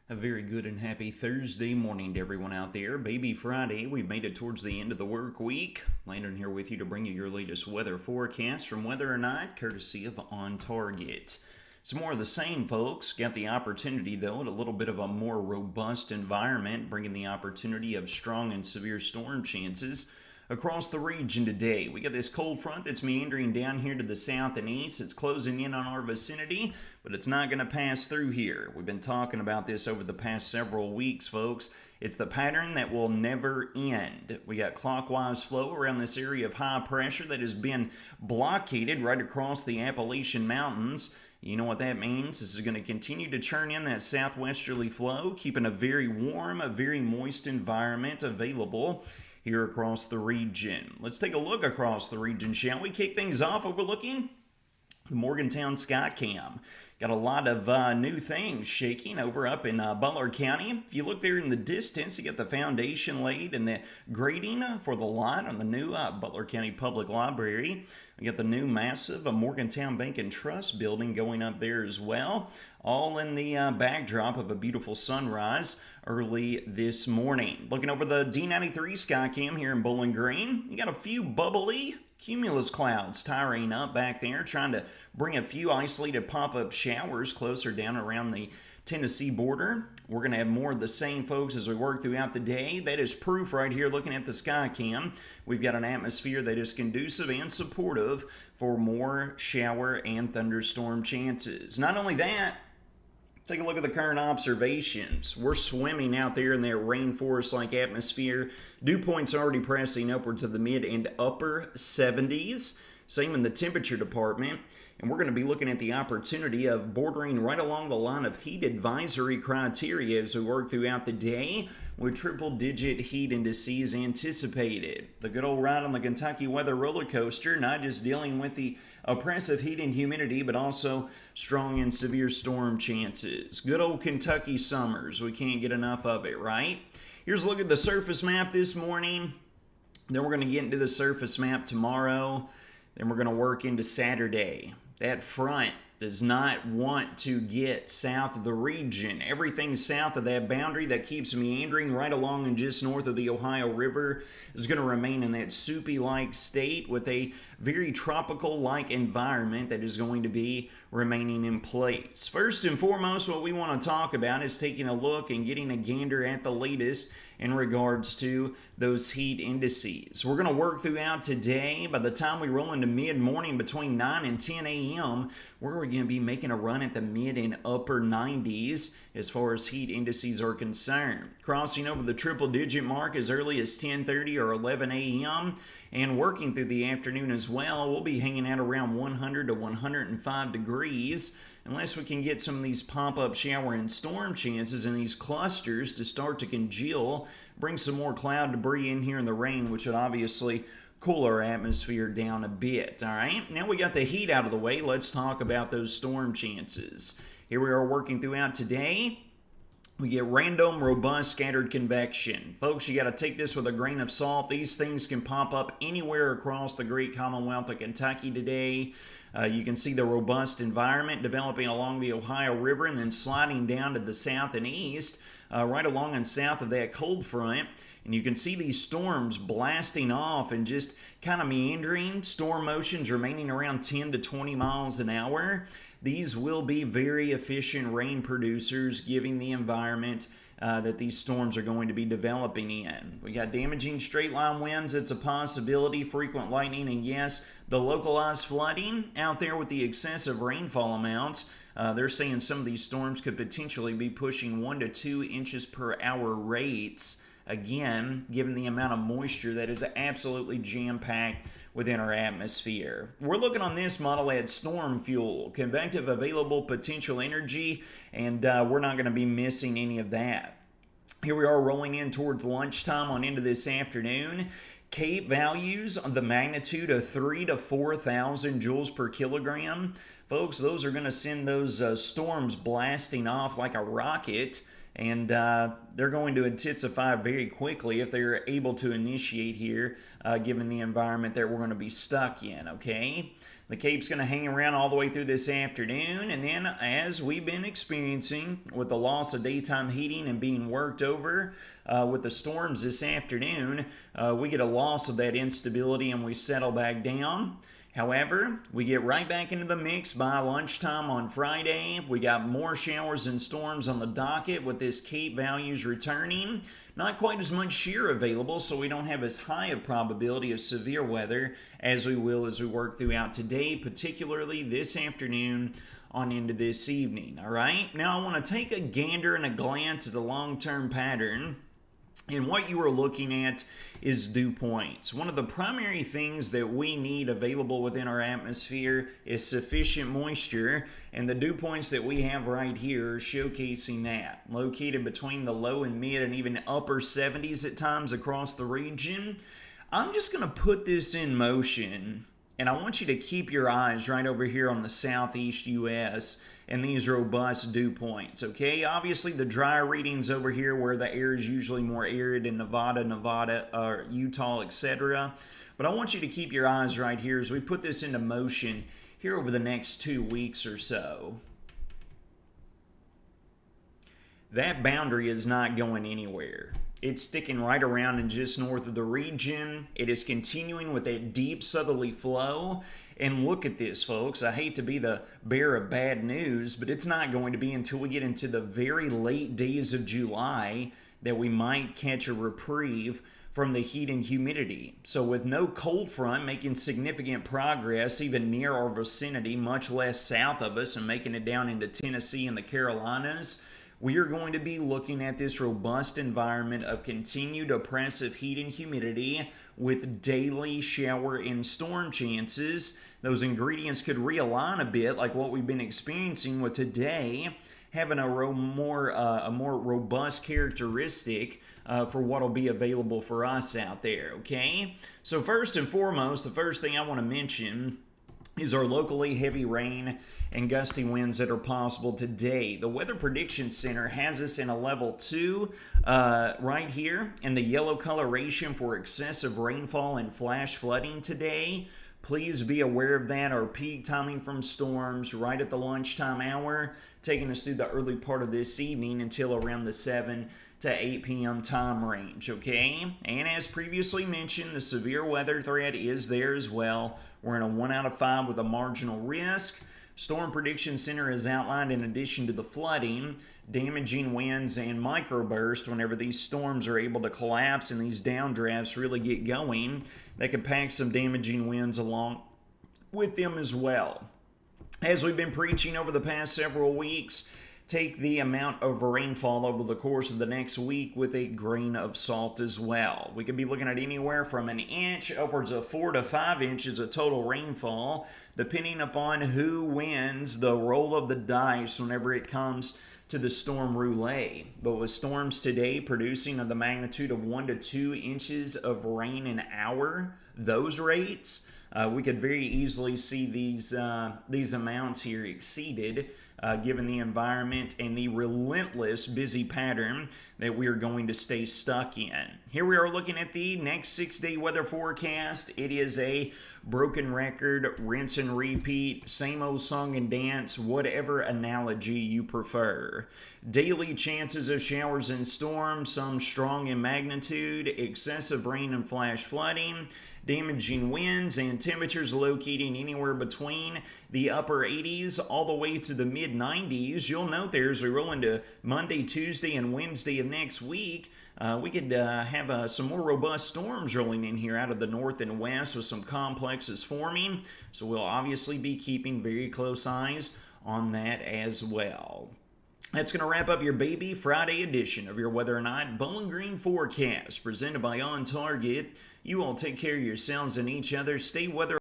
A very good and happy Thursday morning to everyone out there. Baby Friday, we've made it towards the end of the work week. Landon here with you to bring you your latest weather forecast from Weather or Not, courtesy of On Target. Some more of the same, folks. Got the opportunity, though, at a little bit of a more robust environment, bringing the opportunity of strong and severe storm chances across the region today. We got this cold front that's meandering down here to the south and east. It's closing in on our vicinity, but it's not going to pass through here. We've been talking about this over the past several weeks, folks. It's the pattern that will never end. We got clockwise flow around this area of high pressure that has been blockaded right across the Appalachian Mountains. You know what that means? This is going to continue to churn in that southwesterly flow, keeping a very warm, a very moist environment available here across the region. Let's take a look across the region, shall we? Kick things off overlooking the Morgantown Sky Cam. Got a lot of new things shaking over up in Butler County. If you look there in the distance, you got the foundation laid and the grading for the lot on the new Butler County Public Library. We got the new massive Morgantown Bank and Trust building going up there as well, all in the backdrop of a beautiful sunrise early this morning. Looking over the D93 Sky Cam here in Bowling Green, you got a few bubbly cumulus clouds tiring up back there, trying to bring a few isolated pop-up showers closer down around the Tennessee border. We're going to have more of the same, folks, as we work throughout the day. That is proof right here looking at the sky cam. We've got an atmosphere that is conducive and supportive for more shower and thunderstorm chances. Not only that, take a look at the current observations. We're swimming out there in that rainforest-like atmosphere. Dew points already pressing upwards of the mid and upper 70s. Same in the temperature department. And we're going to be looking at the opportunity of bordering right along the line of heat advisory criteria as we work throughout the day, with triple-digit heat indices anticipated. The good old ride on the Kentucky weather roller coaster, not just dealing with the oppressive heat and humidity, but also strong and severe storm chances. Good old Kentucky summers. We can't get enough of it, right? Here's a look at the surface map this morning. Then we're going to get into the surface map tomorrow. Then we're going to work into Saturday. That front does not want to get south of the region. Everything south of that boundary that keeps meandering right along and just north of the Ohio River is going to remain in that soupy-like state with a very tropical-like environment that is going to be remaining in place. First and foremost, what we want to talk about is taking a look and getting a gander at the latest in regards to those heat indices. We're going to work throughout today. By the time we roll into mid-morning between 9 and 10 a.m., we're going to be making a run at the mid and upper 90s as far as heat indices are concerned. Crossing over the triple-digit mark as early as 10:30 or 11 a.m., and working through the afternoon as well. We'll be hanging out around 100 to 105 degrees unless we can get some of these pop-up shower and storm chances in these clusters to start to congeal, bring some more cloud debris in here in the rain, which would obviously cool our atmosphere down a bit. All right, now we got the heat out of the way. Let's talk about those storm chances. Here we are working throughout today. We get random, robust, scattered convection. Folks, you got to take this with a grain of salt. These things can pop up anywhere across the great Commonwealth of Kentucky today. You can see the robust environment developing along the Ohio River and then sliding down to the south and east, right along and south of that cold front. And you can see these storms blasting off and just kind of meandering, storm motions remaining around 10 to 20 miles an hour. These will be very efficient rain producers, giving the environment that these storms are going to be developing in. We got damaging straight line winds. It's a possibility, frequent lightning, and yes, the localized flooding out there with the excessive rainfall amounts. They're saying some of these storms could potentially be pushing 1 to 2 inches per hour rates. Again, given the amount of moisture that is absolutely jam-packed within our atmosphere. We're looking on this model at storm fuel, convective available potential energy, and we're not going to be missing any of that. Here we are rolling in towards lunchtime on into this afternoon. Cape values on the magnitude of 3,000 to 4,000 joules per kilogram. Folks, those are going to send those storms blasting off like a rocket and they're going to intensify very quickly if they're able to initiate here, given the environment that we're going to be stuck in, okay? The Cape's going to hang around all the way through this afternoon, and then as we've been experiencing with the loss of daytime heating and being worked over with the storms this afternoon, we get a loss of that instability and we settle back down. However, we get right back into the mix by lunchtime on Friday. We got more showers and storms on the docket with this Cape values returning. Not quite as much shear available, so we don't have as high a probability of severe weather as we will as we work throughout today, particularly this afternoon on into this evening. All right, now I want to take a gander and a glance at the long-term pattern. And what you are looking at is dew points. One of the primary things that we need available within our atmosphere is sufficient moisture, and the dew points that we have right here are showcasing that. Located between the low and mid and even upper 70s at times across the region. I'm just going to put this in motion, and I want you to keep your eyes right over here on the southeast U.S. and these robust dew points, okay? Obviously, the drier readings over here where the air is usually more arid in Nevada, Utah, etc. But I want you to keep your eyes right here as we put this into motion here over the next 2 weeks or so. That boundary is not going anywhere. It's sticking right around and just north of the region. It is continuing with that deep southerly flow. And look at this, folks. I hate to be the bearer of bad news, but it's not going to be until we get into the very late days of July that we might catch a reprieve from the heat and humidity. So with no cold front making significant progress even near our vicinity, much less south of us, and making it down into Tennessee and the Carolinas, we are going to be looking at this robust environment of continued oppressive heat and humidity with daily shower and storm chances. Those ingredients could realign a bit like what we've been experiencing with today, having a more robust characteristic for what will be available for us out there, okay? So first and foremost, the first thing I want to mention is our locally heavy rain and gusty winds that are possible today. The Weather Prediction Center has us in a level 2 right here, and the yellow coloration for excessive rainfall and flash flooding today. Please be aware of that. Our peak timing from storms right at the lunchtime hour, taking us through the early part of this evening until around the 7 to 8 p.m. time range, okay? And as previously mentioned, the severe weather threat is there as well. We're in a 1 out of 5 with a marginal risk. Storm Prediction Center has outlined, in addition to the flooding, damaging winds and microbursts whenever these storms are able to collapse and these downdrafts really get going. They could pack some damaging winds along with them as well. As we've been preaching over the past several weeks, take the amount of rainfall over the course of the next week with a grain of salt as well. We could be looking at anywhere from an inch upwards of 4 to 5 inches of total rainfall, depending upon who wins the roll of the dice whenever it comes to the storm roulette. But with storms today producing of the magnitude of 1 to 2 inches of rain an hour, those rates, we could very easily see these amounts here exceeded, given the environment and the relentless busy pattern that we are going to stay stuck in. Here we are looking at the next 6-day weather forecast. It is a broken record, rinse and repeat, same old song and dance, whatever analogy you prefer. Daily chances of showers and storms, some strong in magnitude, excessive rain and flash flooding, damaging winds, and temperatures locating anywhere between the upper 80s all the way to the mid 90s. You'll note there as we roll into Monday, Tuesday, and Wednesday of next week, we could have some more robust storms rolling in here out of the north and west with some complexes forming. So we'll obviously be keeping very close eyes on that as well. That's going to wrap up your Baby Friday edition of your Weather or Not Bowling Green Forecast presented by On Target. You all take care of yourselves and each other. Stay weather